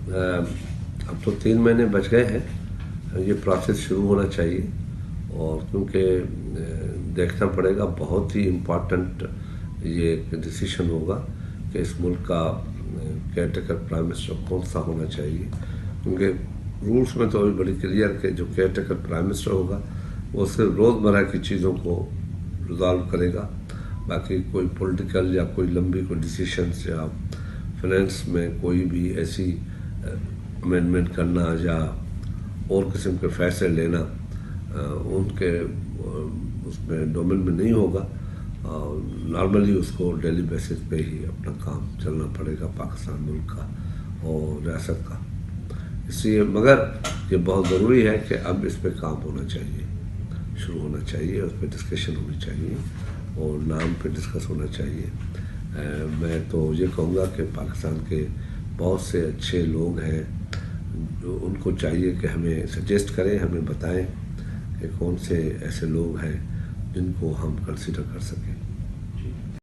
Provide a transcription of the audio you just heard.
اب تو 3 مہینے بچ گئے ہیں، یہ پروسیس شروع ہونا چاہیے، اور کیونکہ دیکھنا پڑے گا، بہت ہی امپورٹنٹ یہ ایک ڈیسیشن ہوگا کہ اس ملک کا کیئر ٹیکر پرائم منسٹر کون سا ہونا چاہیے، کیونکہ رولس میں تو ابھی بڑی کلیئر کہ جو کیئر ٹیکر پرائم منسٹر ہوگا وہ صرف روزمرہ کی چیزوں کو ریزالو کرے گا، باقی کوئی پولیٹیکل یا کوئی لمبی کوئی ڈیسیشنس یا فائنینس میں کوئی بھی ایسی امینڈمنٹ کرنا یا اور قسم کے فیصلے لینا ان کے اس میں ڈومین میں نہیں ہوگا۔ نارملی اس کو ڈیلی بیسس پہ ہی اپنا کام چلنا پڑے گا پاکستان ملک کا اور ریاست کا، اس لیے مگر یہ بہت ضروری ہے کہ اب اس پہ کام ہونا چاہیے، شروع ہونا چاہیے، اس پہ ڈسکشن ہونی چاہیے اور نام پہ ڈسکس ہونا چاہیے۔ میں تو یہ کہوں گا کہ پاکستان کے بہت سے اچھے لوگ ہیں جو ان کو چاہیے کہ ہمیں سجیسٹ کریں، ہمیں بتائیں کہ کون سے ایسے لوگ ہیں جن کو ہم کنسیڈر کر سکیں۔